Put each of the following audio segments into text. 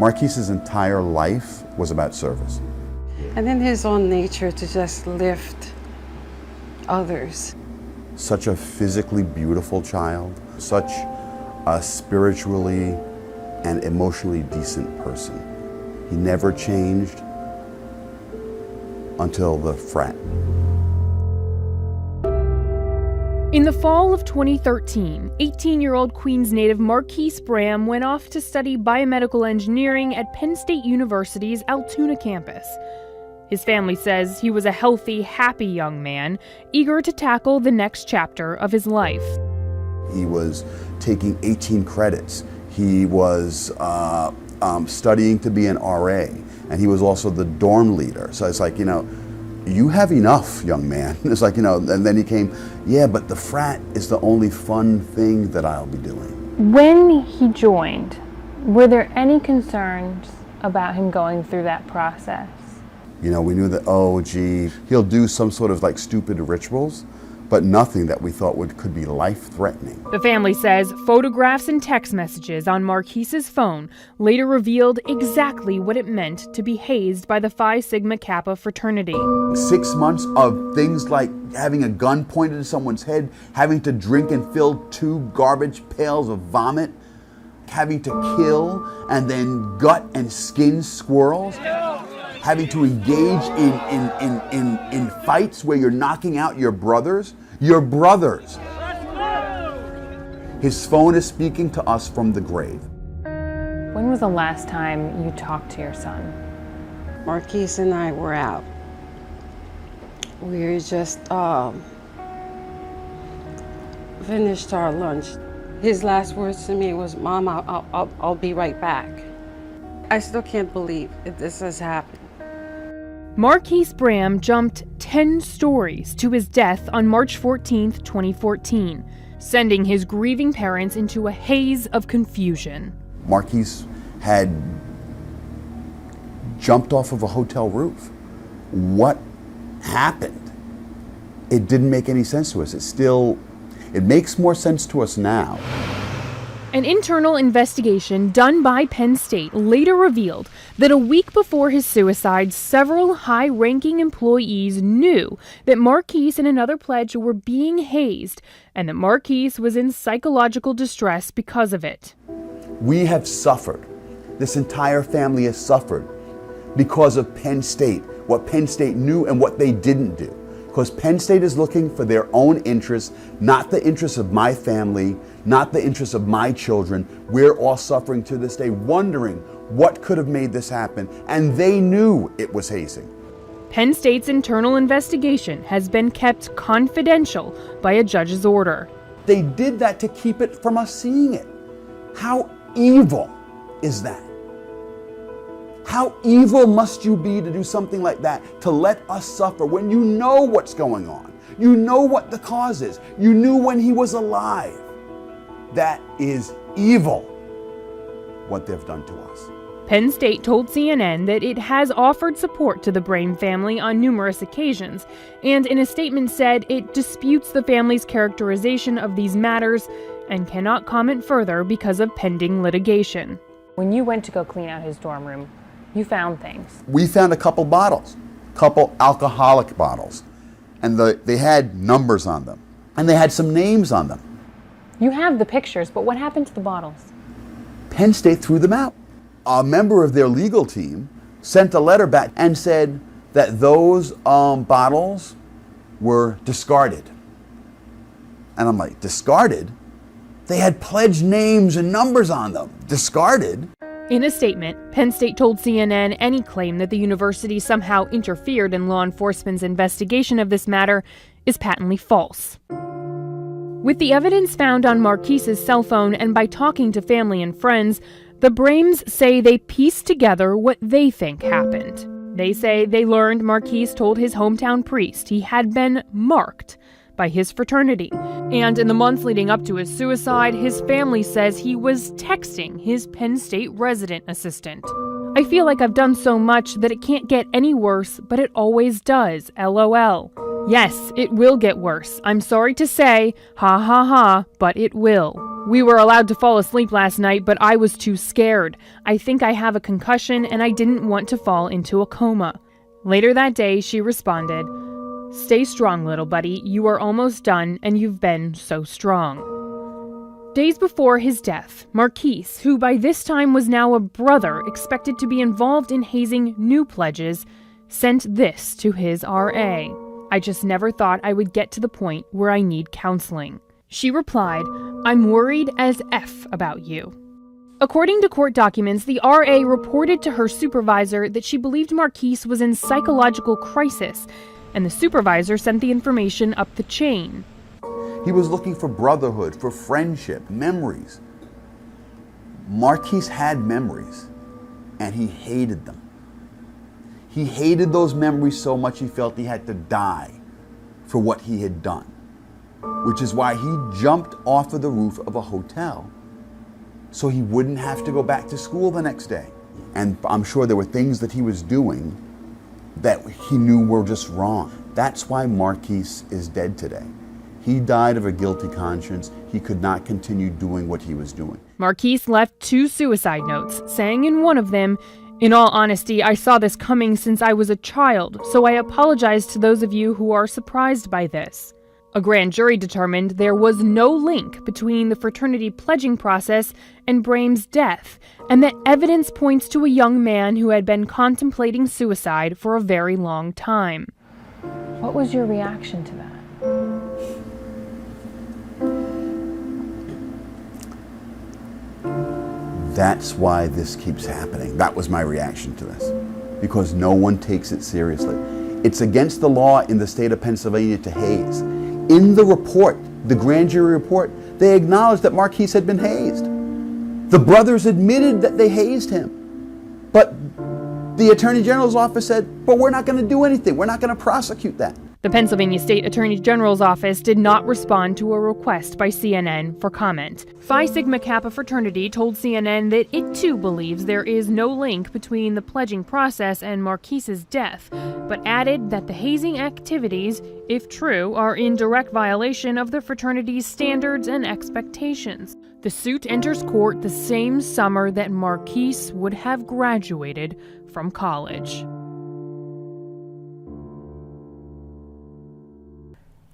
Marquise's entire life was about service. And in his own nature to just lift others. Such a physically beautiful child, such a spiritually and emotionally decent person. He never changed until the frat. In the fall of 2013, 18-year-old Queens native Marquise Bram went off to study biomedical engineering at Penn State University's Altoona campus. His family says he was a healthy, happy young man, eager to tackle the next chapter of his life. He was taking 18 credits. He was studying to be an RA, and he was also the dorm leader. So it's like, you have enough, young man. It's like, and then he came, yeah, but the frat is the only fun thing that I'll be doing. When he joined, were there any concerns about him going through that process? We knew that, he'll do some sort of stupid rituals, but nothing that we thought could be life-threatening. The family says photographs and text messages on Marquise's phone later revealed exactly what it meant to be hazed by the Phi Sigma Kappa fraternity. 6 months of things like having a gun pointed at someone's head, having to drink and fill 2 garbage pails of vomit, having to kill and then gut and skin squirrels, having to engage in fights where you're knocking out your brothers. Your brothers. His phone is speaking to us from the grave. When was the last time you talked to your son? Marquise and I were out. We were just finished our lunch. His last words to me was, "Mom, I'll be right back." I still can't believe that this has happened. Marquise Bram jumped 10 stories to his death on March 14, 2014, sending his grieving parents into a haze of confusion. Marquise had jumped off of a hotel roof. What happened? It didn't make any sense to us. It makes more sense to us now. An internal investigation done by Penn State later revealed that a week before his suicide, several high-ranking employees knew that Marquise and another pledge were being hazed and that Marquise was in psychological distress because of it. We have suffered. This entire family has suffered because of Penn State, what Penn State knew and what they didn't do. Because Penn State is looking for their own interests, not the interests of my family, not the interests of my children. We're all suffering to this day, wondering what could have made this happen, and they knew it was hazing. Penn State's internal investigation has been kept confidential by a judge's order. They did that to keep it from us seeing it. How evil is that? How evil must you be to do something like that, to let us suffer when you know what's going on? You know what the cause is. You knew when he was alive. That is evil, what they've done to us. Penn State told CNN that it has offered support to the Bram family on numerous occasions, and in a statement said it disputes the family's characterization of these matters and cannot comment further because of pending litigation. When you went to go clean out his dorm room, you found things. We found a couple bottles, couple alcoholic bottles, and they had numbers on them, and they had some names on them. You have the pictures, but what happened to the bottles? Penn State threw them out. A member of their legal team sent a letter back and said that those bottles were discarded. And I'm like, discarded? They had pledge names and numbers on them. Discarded? In a statement, Penn State told CNN any claim that the university somehow interfered in law enforcement's investigation of this matter is patently false. With the evidence found on Marquise's cell phone and by talking to family and friends, the Brams say they pieced together what they think happened. They say they learned Marquise told his hometown priest he had been marked by his fraternity. And in the months leading up to his suicide, his family says he was texting his Penn State resident assistant. I feel like I've done so much that it can't get any worse, but it always does, LOL. Yes, it will get worse. I'm sorry to say, ha ha ha, but it will. "We were allowed to fall asleep last night, but I was too scared. I think I have a concussion and I didn't want to fall into a coma." Later that day, she responded, "Stay strong, little buddy. You are almost done and you've been so strong." Days before his death, Marquise, who by this time was now a brother expected to be involved in hazing new pledges, sent this to his RA. "I just never thought I would get to the point where I need counseling." She replied, "I'm worried as F about you." According to court documents, the RA reported to her supervisor that she believed Marquise was in psychological crisis, and the supervisor sent the information up the chain. He was looking for brotherhood, for friendship, memories. Marquise had memories, and he hated them. He hated those memories so much he felt he had to die for what he had done, which is why he jumped off of the roof of a hotel so he wouldn't have to go back to school the next day. And I'm sure there were things that he was doing that he knew were just wrong. That's why Marquise is dead today. He died of a guilty conscience. He could not continue doing what he was doing. Marquise left 2 suicide notes, saying in one of them, "In all honesty, I saw this coming since I was a child, so I apologize to those of you who are surprised by this." A grand jury determined there was no link between the fraternity pledging process and Braham's death, and that evidence points to a young man who had been contemplating suicide for a very long time. What was your reaction to that? That's why this keeps happening. That was my reaction to this, because no one takes it seriously. It's against the law in the state of Pennsylvania to haze. In the report, the grand jury report, they acknowledged that Marquise had been hazed. The brothers admitted that they hazed him. But the Attorney General's office said, but we're not going to do anything. We're not going to prosecute that. The Pennsylvania State Attorney General's office did not respond to a request by CNN for comment. Phi Sigma Kappa fraternity told CNN that it too believes there is no link between the pledging process and Marquise's death, but added that the hazing activities, if true, are in direct violation of the fraternity's standards and expectations. The suit enters court the same summer that Marquise would have graduated from college.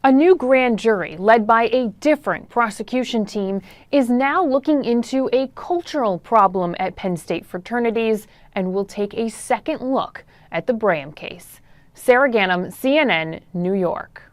A new grand jury, led by a different prosecution team, is now looking into a cultural problem at Penn State fraternities and will take a second look at the Braham case. Sarah Gannam, CNN, New York.